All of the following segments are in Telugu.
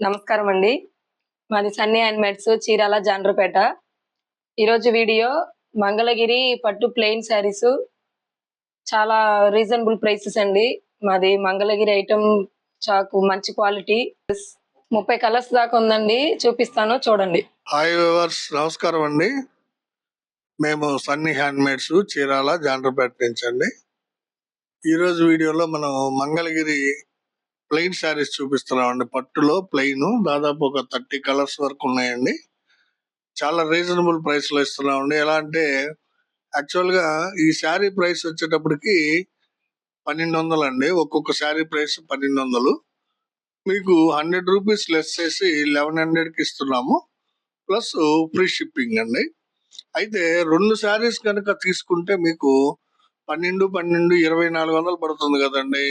నమస్కారం అండి. మాది సన్నీ హ్యాండ్‌మేడ్స్ చీరాల జాండ్రపేట. ఈరోజు వీడియో మంగళగిరి పట్టు ప్లెయిన్ శారీస్ చాలా రీజనబుల్ ప్రైసెస్ అండి. మాది మంగళగిరి ఐటెమ్ చాకు మంచి క్వాలిటీ. 30 కలర్స్ దాకా ఉందండి. చూపిస్తాను చూడండి. హాయ్ వ్యూవర్స్, నమస్కారం అండి. మేము సన్నీ హ్యాండ్మేడ్స్ చీరాల జాండ్రపేట నుంచి అండి. ఈరోజు వీడియోలో మనం మంగళగిరి ప్లెయిన్ శారీస్ చూపిస్తున్నామండి. పట్టులో ప్లెయిన్ దాదాపు ఒక 30 కలర్స్ వరకు ఉన్నాయండి. చాలా రీజనబుల్ ప్రైస్ లో ఇస్తున్నామండి. ఎలా అంటే యాక్చువల్గా ఈ శారీ ప్రైస్ వచ్చేటప్పటికి 1200 అండి. ఒక్కొక్క శారీ ప్రైస్ 1200. మీకు 100 రూపీస్ లెస్ చేసి 1100కి ఇస్తున్నాము, ప్లస్ ఫ్రీ షిప్పింగ్ అండి. అయితే 2 శారీస్ కనుక తీసుకుంటే మీకు 12 2400 పడుతుంది కదండి.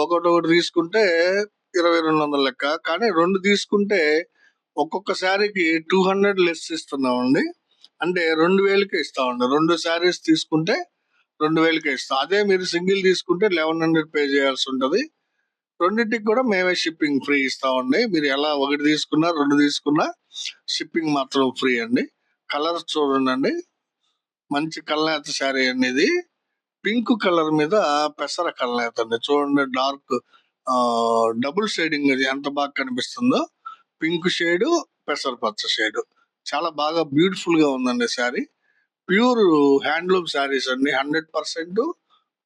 ఒకటి తీసుకుంటే 2200 లెక్క. కానీ 2 తీసుకుంటే ఒక్కొక్క శారీకి 200 లెస్ ఇస్తున్నామండి. అంటే 2000కే ఇస్తామండి. 2 శారీస్ తీసుకుంటే 2000కే ఇస్తాం. అదే మీరు సింగిల్ తీసుకుంటే 1100 పే చేయాల్సి ఉంటుంది. రెండింటికి కూడా మేమే షిప్పింగ్ ఫ్రీ ఇస్తామండి. మీరు ఎలా ఒకటి తీసుకున్నా 2 తీసుకున్నా షిప్పింగ్ మాత్రం ఫ్రీ అండి. కలర్స్ చూడండి, మంచి కల్నేత శారీ అండి. ఇది పింక్ కలర్ మీద పెసర కల్నేత అండి. చూడండి, డార్క్ డబుల్ షేడింగ్ అది ఎంత బాగా కనిపిస్తుందో. పింక్ షేడ్, పెసర పచ్చ షేడ్, చాలా బాగా బ్యూటిఫుల్ గా ఉందండి శారీ. ప్యూర్ హ్యాండ్లూమ్ శారీస్ అండి. 100%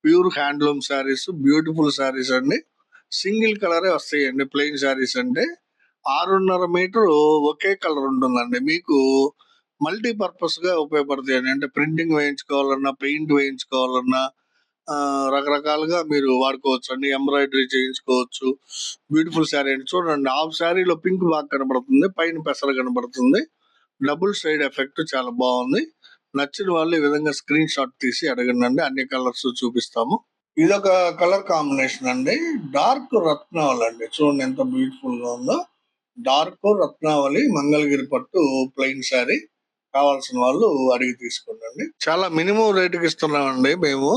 pure handloom saris, beautiful saris అండి. సింగిల్ కలరే వస్తాయండి ప్లెయిన్ శారీస్ అంటే. 6.5 మీటర్ ఒకే కలర్ ఉంటుందండి. మీకు మల్టీపర్పస్ గా ఉపయోగపడతాయండి. అంటే ప్రింటింగ్ వేయించుకోవాలన్నా, పెయింట్ వేయించుకోవాలన్నా రకరకాలుగా మీరు వాడుకోవచ్చు అండి. ఎంబ్రాయిడరీ చేయించుకోవచ్చు. బ్యూటిఫుల్ శారీ అండి. చూడండి, హాఫ్ శారీలో పింక్ బాగా కనబడుతుంది, పైన పెసర కనబడుతుంది. డబుల్ సైడ్ ఎఫెక్ట్ చాలా బాగుంది. నచ్చిన వాళ్ళు ఈ విధంగా స్క్రీన్ షాట్ తీసి అడగండి. అన్ని కలర్స్ చూపిస్తాము. ఇదొక కలర్ కాంబినేషన్ అండి. డార్క్ రత్నావళి అండి. చూడండి ఎంత బ్యూటిఫుల్ గా ఉందో. డార్క్ రత్నావళి మంగళగిరి పట్టు ప్లెయిన్ శారీ. కావాల్సిన వాళ్ళు అడిగి తీసుకోండి. చాలా మినిమం రేటుకి ఇస్తున్నామండి మేము.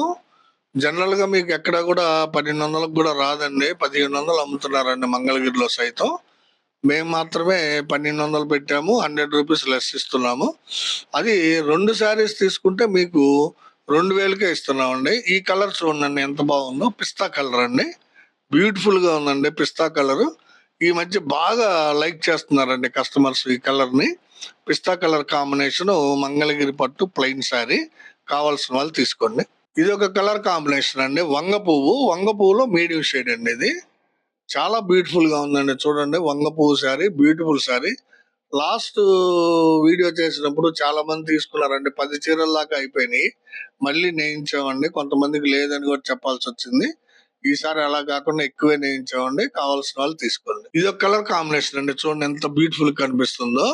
జనరల్ గా మీకు ఎక్కడ కూడా 1200 కూడా రాదండి. 1500 అమ్ముతున్నారండి మంగళగిరిలో సైతం. మేము మాత్రమే 1200 పెట్టాము. 100 రూపీస్ లెస్ ఇస్తున్నాము. అది 2 శారీస్ తీసుకుంటే మీకు 2000కే ఇస్తున్నామండి. ఈ కలర్ చూడండి ఎంత బాగుందో. పిస్తా కలర్ అండి. బ్యూటిఫుల్ గా ఉందండి పిస్తా కలర్. ఈ మధ్య బాగా లైక్ చేస్తున్నారండి కస్టమర్స్ ఈ కలర్ ని. పిస్తా కలర్ కాంబినేషన్ మంగళగిరి పట్టు ప్లెయిన్ శారీ. కావాల్సిన వాళ్ళు తీసుకోండి. ఇది ఒక కలర్ కాంబినేషన్ అండి. వంగ పువ్వులో మీడియం షేడ్ అండి. ఇది చాలా బ్యూటిఫుల్ గా ఉందండి. చూడండి, వంగ పువ్వు sari, beautiful sari. Last video చేసినప్పుడు చాలా మంది తీసుకున్నారండి. 10 చీరల దాకా అయిపోయినాయి. మళ్ళీ నేయించామండి. కొంతమందికి లేదని కూడా చెప్పాల్సి వచ్చింది. ఈసారి అలా కాకుండా ఎక్కువే నేయించామండి. కావాల్సిన వాళ్ళు తీసుకోండి. ఇది ఒక కలర్ కాంబినేషన్ అండి. చూడండి ఎంత బ్యూటిఫుల్ కనిపిస్తుందో.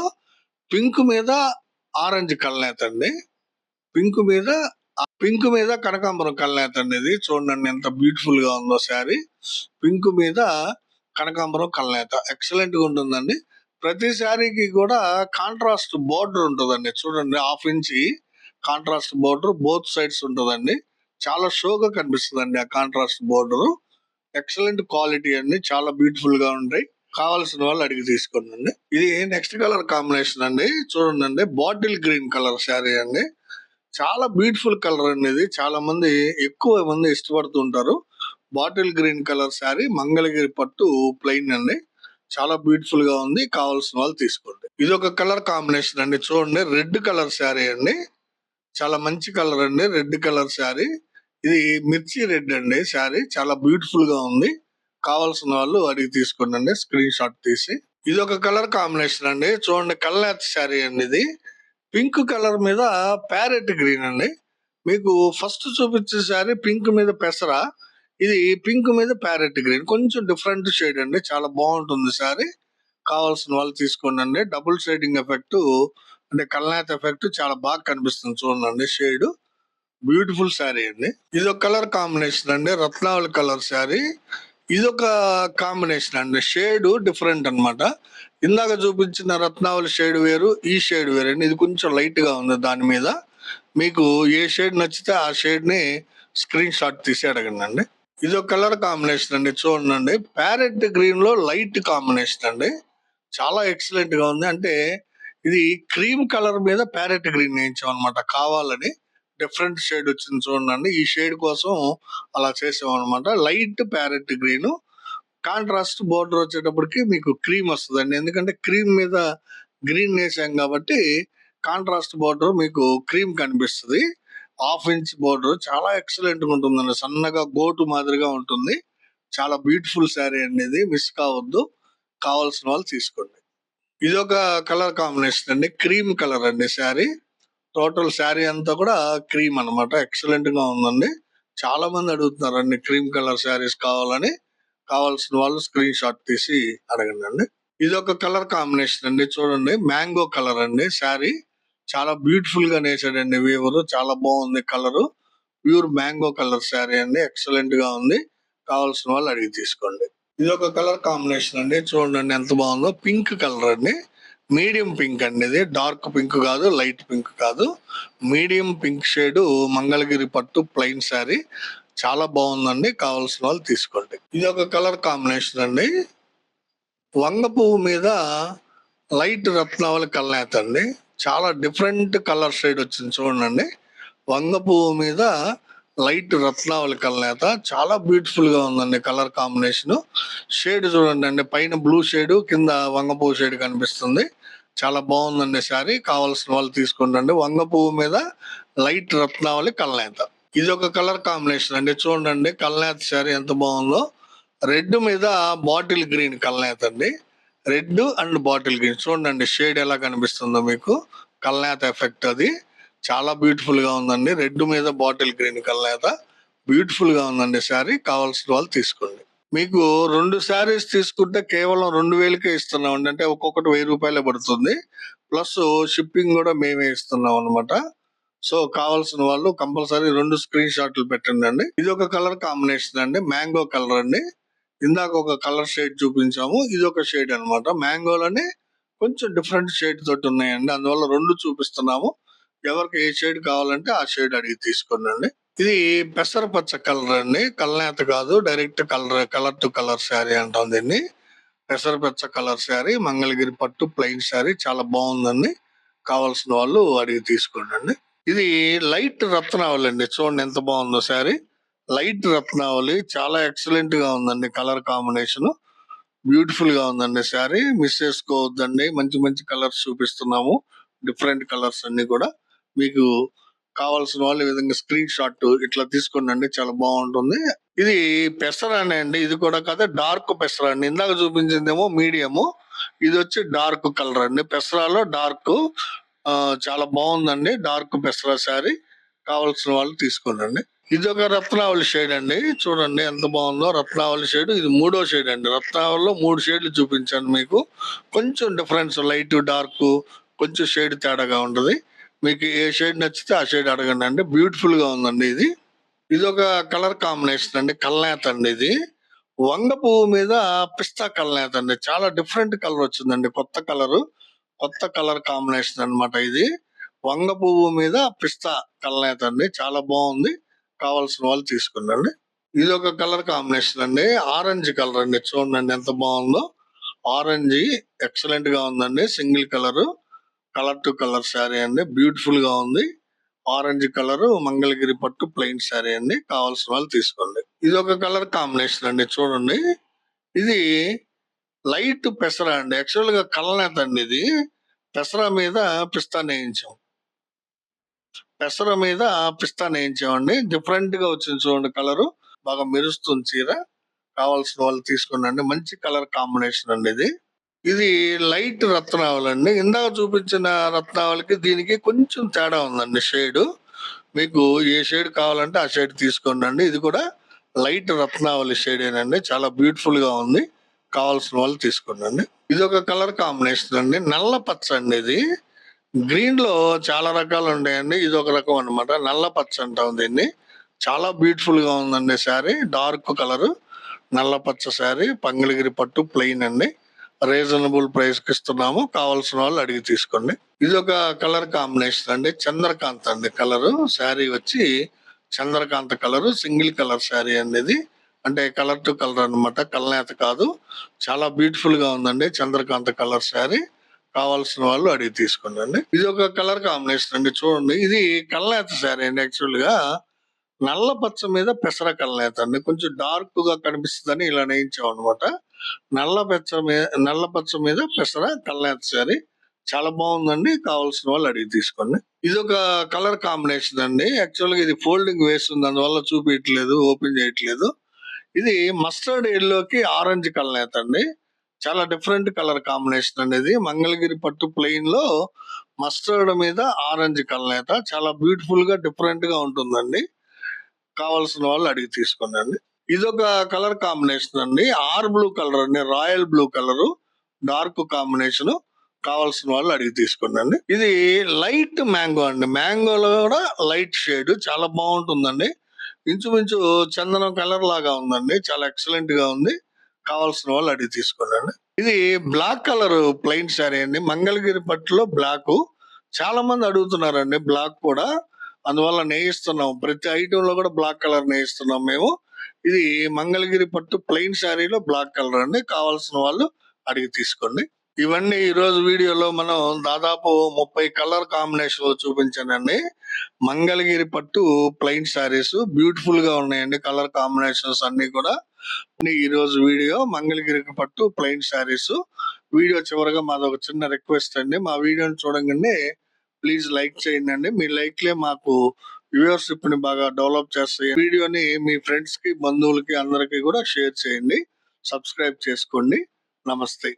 పింక్ మీద ఆరెంజ్ కలనేత అండి. పింక్ మీద కనకాంబరం కలనేత అండి. ఇది చూడండి ఎంత బ్యూటిఫుల్ గా ఉందో శారీ. పింక్ మీద కనకాంబరం కలనేత ఎక్సలెంట్ గా ఉంటుందండి. ప్రతి శారీకి కూడా కాంట్రాస్ట్ బోర్డర్ ఉంటుందండి. చూడండి, 1/2 inch contrast border both sides ఉంటుందండి. చాలా షోగా కనిపిస్తుందండి ఆ కాంట్రాస్ట్ బోర్డర్. ఎక్సలెంట్ క్వాలిటీ అండి. చాలా బ్యూటిఫుల్ గా ఉంటాయి. కావాల్సిన వాళ్ళు అడిగి తీసుకోండి. ఇది నెక్స్ట్ కలర్ కాంబినేషన్ అండి. చూడండి, బాటిల్ గ్రీన్ కలర్ శారీ అండి. చాలా బ్యూటిఫుల్ కలర్ అండి. ఇది చాలా మంది ఎక్కువ మంది ఇష్టపడుతూ ఉంటారు. Bottle green colour sari, Mangalagiri పట్టు ప్లెయిన్ అండి. చాలా బ్యూటిఫుల్ గా ఉంది. కావాల్సిన వాళ్ళు తీసుకోండి. ఇది ఒక కలర్ కాంబినేషన్ అండి. చూడండి, రెడ్ కలర్ శారీ అండి. చాలా మంచి కలర్ అండి. Red colour sari. ఇది మిర్చి రెడ్ అండి శారీ. చాలా బ్యూటిఫుల్ గా ఉంది. కావాల్సిన వాళ్ళు అడిగి తీసుకోండి స్క్రీన్ షాట్ తీసి. ఇది ఒక కలర్ కాంబినేషన్ అండి. చూడండి, కల్నేత శారీ అండి. ఇది పింక్ కలర్ మీద ప్యారెట్ గ్రీన్ అండి. మీకు ఫస్ట్ చూపించే శారీ పింక్ మీద పెసర. ఇది పింక్ మీద ప్యారెట్ గ్రీన్, కొంచెం డిఫరెంట్ షేడ్ అండి. చాలా బాగుంటుంది శారీ. కావాల్సిన వాళ్ళు తీసుకోండి. డబుల్ షేడింగ్ ఎఫెక్ట్ అంటే కల్నేత ఎఫెక్ట్ చాలా బాగా కనిపిస్తుంది. చూడండి షేడ్. బ్యూటిఫుల్ శారీ అండి. ఇది ఒక కలర్ కాంబినేషన్ అండి. రత్నావళి కలర్ శారీ. ఇదొక కాంబినేషన్ అండి. షేడ్ డిఫరెంట్ అన్నమాట. ఇందాక చూపించిన రత్నావళి షేడ్ వేరు, ఈ షేడ్ వేరు అండి. ఇది కొంచెం లైట్ గా ఉంది. దాని మీద మీకు ఏ షేడ్ నచ్చితే ఆ షేడ్ ని స్క్రీన్ షాట్ తీసి అడగండి. ఇది ఒక కలర్ కాంబినేషన్ అండి, చూడండి. ప్యారెట్ గ్రీన్ లో లైట్ కాంబినేషన్ అండి, చాలా ఎక్సలెంట్ గా ఉంది. అంటే ఇది క్రీమ్ కలర్ మీద ప్యారెట్ గ్రీన్ వేయించాం అనమాట, కావాలని డిఫరెంట్ షేడ్ వచ్చింది చూడండి. ఈ షేడ్ కోసం అలా చేసాం అనమాట. Light parrot green, contrast border వచ్చేటప్పటికి మీకు క్రీమ్ వస్తుందండి. ఎందుకంటే క్రీమ్ మీద గ్రీన్ వేసాం కాబట్టి కాంట్రాస్ట్ బోర్డర్ మీకు క్రీమ్ కనిపిస్తుంది. 1/2 ఇంచ్ బోర్డర్ చాలా ఎక్సలెంట్ గా ఉంటుందండి, సన్నగా గోటు మాదిరిగా ఉంటుంది. చాలా బ్యూటిఫుల్ శారీ అండి, ఇది మిస్ కావద్దు, కావాల్సిన వాళ్ళు తీసుకోండి. ఇది ఒక కలర్ కాంబినేషన్ అండి, క్రీమ్ కలర్ అండి శారీ. టోటల్ శారీ అంతా కూడా క్రీమ్ అన్నమాట, ఎక్సలెంట్ గా ఉందండి. చాలా మంది అడుగుతున్నారండి క్రీమ్ కలర్ శారీస్ కావాలని. కావాల్సిన వాళ్ళు స్క్రీన్ షాట్ తీసి అడగండి అండి. ఇది ఒక కలర్ కాంబినేషన్ అండి, చూడండి. మ్యాంగో కలర్ అండి శారీ, చాలా బ్యూటిఫుల్ గా నేసాడండి వీవరు, చాలా బాగుంది colour. Pure mango colour sari అండి, ఎక్సలెంట్ గా ఉంది. కావాల్సిన వాళ్ళు అడిగి తీసుకోండి. ఇది ఒక కలర్ కాంబినేషన్ అండి, చూడండి ఎంత బాగుందో. పింక్ కలర్ అండి, మీడియం పింక్ అండి, ఇది డార్క్ పింక్ కాదు, లైట్ పింక్ కాదు, మీడియం పింక్ షేడ్. మంగళగిరి పట్టు ప్లెయిన్ శారీ, చాలా బాగుందండి. కావాల్సిన వాళ్ళు తీసుకోండి. ఇది ఒక కలర్ కాంబినేషన్ అండి, వంగ పువ్వు మీద లైట్ రత్నావళి కల్నేత అండి, చాలా డిఫరెంట్ కలర్ షేడ్ వచ్చింది చూడండి. వంగ పువ్వు మీద లైట్ రత్నావళి కల్నేత, చాలా బ్యూటిఫుల్ గా ఉందండి కలర్ కాంబినేషన్. షేడ్ చూడండి అండి, పైన బ్లూ షేడ్, కింద వంగ పువ్వు షేడ్ కనిపిస్తుంది. చాలా బాగుందండి శారీ, కావాల్సిన వాళ్ళు తీసుకోండి. వంగ పువ్వు మీద లైట్ రత్నావళి కల్నేత. ఇది ఒక కలర్ కాంబినేషన్ అండి, చూడండి కల్నేత శారీ ఎంత బాగుందో. రెడ్ మీద బాటిల్ గ్రీన్ కల్నేత అండి, రెడ్ అండ్ బాటిల్ గ్రీన్, చూడండి షేడ్ ఎలా కనిపిస్తుందో మీకు, కల్నేత ఎఫెక్ట్ అది. చాలా బ్యూటిఫుల్ గా ఉందండి, రెడ్ మీద బాటిల్ గ్రీన్ కల్నేత, బ్యూటిఫుల్ గా ఉందండి శారీ. కావాల్సిన వాళ్ళు తీసుకోండి. మీకు 2 శారీస్ తీసుకుంటే కేవలం 2000కే ఇస్తున్నాం అండి, అంటే ఒక్కొక్కటి 1000 రూపాయలే పడుతుంది. ప్లస్ షిప్పింగ్ కూడా మేమే ఇస్తున్నాం అనమాట. సో కావాల్సిన వాళ్ళు కంపల్సరీ 2 స్క్రీన్ షాట్లు పెట్టండి అండి. ఇది ఒక కలర్ కాంబినేషన్ అండి, మ్యాంగో కలర్ అండి. ఇందాక ఒక కలర్ షేడ్ చూపించాము, ఇది ఒక షేడ్ అనమాట. మ్యాంగోలోనే కొంచెం డిఫరెంట్ షేడ్ తోటి ఉన్నాయండి, అందువల్ల 2 చూపిస్తున్నాము. ఎవరికి ఏ షేడ్ కావాలంటే ఆ షేడ్ అడిగి తీసుకోండి. ఇది పెసరపచ్చ కలర్ అండి, కల్నేత కాదు, direct colour to colour sari అంటాం దీన్ని. పెసరపచ్చ కలర్ శారీ, మంగళగిరి పట్టు ప్లెయిన్ శారీ, చాలా బాగుందండి. కావాల్సిన వాళ్ళు అడిగి తీసుకోండి. ఇది లైట్ రత్నావళి అండి, చూడండి ఎంత బాగుందో శారీ. లైట్ రత్నావళి, చాలా ఎక్సలెంట్ గా ఉందండి కలర్ కాంబినేషన్, బ్యూటిఫుల్ గా ఉందండి శారీ. మిస్ చేసుకోవద్దండి, మంచి మంచి కలర్స్ చూపిస్తున్నాము, డిఫరెంట్ కలర్స్ అన్ని కూడా. మీకు కావాల్సిన వాళ్ళు ఈ విధంగా స్క్రీన్ షాట్ ఇట్లా తీసుకోండి, చాలా బాగుంటుంది. ఇది పెసరానే అండి, ఇది కూడా కాదు, డార్క్ పెసరా అండి. ఇందాక చూపించిందేమో మీడియము, ఇది వచ్చి డార్క్ కలర్ అండి, పెసరాలో డార్క్. చాలా బాగుందండి డార్క్ పెసరా శారీ, కావాల్సిన వాళ్ళు తీసుకోండి. ఇది ఒక రత్నావళి షేడ్ అండి, చూడండి ఎంత బాగుందో రత్నావళి షేడ్. ఇది 3వ షేడ్ అండి, రత్నావళిలో 3 షేడ్లు చూపించాను మీకు. కొంచెం డిఫరెన్స్, లైట్ డార్క్, కొంచెం షేడ్ తేడాగా ఉంటది. మీకు ఏ షేడ్ నచ్చితే ఆ షేడ్ అడగండి అండి, బ్యూటిఫుల్ గా ఉందండి ఇది. ఇది ఒక కలర్ కాంబినేషన్ అండి, కల్నేత అండి ఇది. వంగ పువ్వు మీద పిస్తా కల్నేత అండి, చాలా డిఫరెంట్ కలర్ వచ్చిందండి, కొత్త కలర్ కాంబినేషన్ అన్నమాట ఇది. వంగ పువ్వు మీద పిస్తా కల్నేత అండి, చాలా బాగుంది. కావాల్సిన వాళ్ళు తీసుకోండి. ఇది ఒక కలర్ కాంబినేషన్ అండి, ఆరెంజ్ కలర్ అండి, చూడండి ఎంత బాగుందో. ఆరెంజ్ ఎక్సలెంట్ గా ఉందండి, single colour to colour sari అండి, బ్యూటిఫుల్ గా ఉంది. ఆరెంజ్ కలర్ మంగళగిరి పట్టు ప్లెయిన్ శారీ అండి, కావాల్సిన వాళ్ళు తీసుకోండి. ఇది ఒక కలర్ కాంబినేషన్ అండి, చూడండి. ఇది లైట్ పెసరా అండి, యాక్చువల్ గా కల్నేత అండి ఇది. పెసరా మీద పిస్తా నేయించాం, నేయించామండి. డిఫరెంట్ గా వచ్చింది చూడండి కలరు, బాగా మెరుస్తుంది చీర. కావాల్సిన వాళ్ళు తీసుకోండి, మంచి కలర్ కాంబినేషన్ అండి ఇది. ఇది లైట్ రత్నావళి అండి, ఇందాక చూపించిన రత్నావళికి దీనికి కొంచెం తేడా ఉందండి షేడ్. మీకు ఏ షేడ్ కావాలంటే ఆ షేడ్ తీసుకోండి. ఇది కూడా లైట్ రత్నావళి షేడేనండి, చాలా బ్యూటిఫుల్ గా ఉంది. కావాల్సిన వాళ్ళు తీసుకోండి. ఇది ఒక కలర్ కాంబినేషన్ అండి, నల్ల పచ్చ అండి ఇది. గ్రీన్ లో చాలా రకాలు ఉంటాయండి, ఇది ఒక రకం అన్నమాట, నల్ల పచ్చ అంటాం దీన్ని. చాలా బ్యూటిఫుల్ గా ఉందండి శారీ, డార్క్ కలర్ నల్ల పచ్చ శారీ, మంగళగిరి పట్టు ప్లెయిన్ అండి. రీజనబుల్ ప్రైస్ కి ఇస్తున్నాము, కావాల్సిన వాళ్ళు అడిగి తీసుకోండి. ఇది ఒక కలర్ కాంబినేషన్ అండి, చంద్రకాంత్ అండి కలర్. శారీ వచ్చి Chandrakanta colour, single colour sari అండి ఇది. అంటే కలర్ టు కలర్ అన్నమాట, కల్నేత కాదు. చాలా బ్యూటిఫుల్ గా ఉందండి చంద్రకాంత కలర్ శారీ. కావాల్సిన వాళ్ళు అడిగి తీసుకోండి. ఇది ఒక కలర్ కాంబినేషన్ అండి, చూడండి. ఇది కల్నేత శారీ అండి. యాక్చువల్ గా నల్ల పచ్చ మీద పెసర కల్నేత అండి, కొంచెం డార్క్ గా కనిపిస్తుందని ఇలా నేయించాం అనమాట. నల్ల పచ్చ మీద పెసర కల్నేత శారీ చాలా బాగుందండి. కావాల్సిన వాళ్ళు అడిగి తీసుకోండి. ఇది ఒక కలర్ కాంబినేషన్ అండి. యాక్చువల్ గా ఇది ఫోల్డింగ్ వేస్తుంది, అందువల్ల చూపించట్లేదు, ఓపెన్ చేయట్లేదు. ఇది మస్టర్డ్ ఎల్లోకి ఆరెంజ్ కలనేత అండి. చాలా డిఫరెంట్ కలర్ కాంబినేషన్ అండి. ఇది మంగళగిరి పట్టు ప్లెయిన్ లో మస్టర్డ్ మీద ఆరెంజ్ కలనేత చాలా బ్యూటిఫుల్ గా డిఫరెంట్ గా ఉంటుందండి. కావాల్సిన వాళ్ళు అడిగి తీసుకోండి. ఇదొక కలర్ కాంబినేషన్ అండి, ఆర్ బ్లూ కలర్ అండి, royal blue colour, dark combination. కావాల్సిన వాళ్ళు అడిగి తీసుకోండి. ఇది లైట్ మ్యాంగో అండి, మ్యాంగోలో కూడా లైట్ షేడ్ చాలా బాగుంటుందండి. ఇంచుమించు చందనం కలర్ లాగా ఉందండి, చాలా ఎక్సలెంట్ గా ఉంది. కావాల్సిన వాళ్ళు అడిగి తీసుకోండి. ఇది బ్లాక్ కలర్ ప్లెయిన్ శారీ అండి, మంగళగిరి పట్టులో బ్లాక్. చాలా మంది అడుగుతున్నారండి బ్లాక్ కూడా, అందువల్ల నేయిస్తున్నాం. ప్రతి ఐటమ్ లో కూడా బ్లాక్ కలర్ నేయిస్తున్నాం మేము. ఇది మంగళగిరి పట్టు ప్లెయిన్ శారీలో బ్లాక్ కలర్ అండి. కావాల్సిన వాళ్ళు అడిగి తీసుకోండి. ఇవన్నీ ఈ రోజు వీడియోలో మనం దాదాపు 30 కలర్ కాంబినేషన్ చూపించానండి. మంగళగిరి పట్టు ప్లెయిన్ శారీస్ బ్యూటిఫుల్ గా ఉన్నాయండి, కలర్ కాంబినేషన్స్ అన్ని కూడా. ఈ రోజు వీడియో మంగళగిరి పట్టు ప్లెయిన్ శారీస్. వీడియో చివరగా మాది ఒక చిన్న రిక్వెస్ట్ అండి, మా వీడియోని చూడగానే ప్లీజ్ లైక్ చేయండి. మీ లైక్లే మాకు వ్యూవర్షిప్ ని బాగా డెవలప్ చేస్తాయి. వీడియోని మీ ఫ్రెండ్స్ కి, బంధువులకి, అందరికి కూడా షేర్ చేయండి. సబ్స్క్రైబ్ చేసుకోండి. నమస్తే.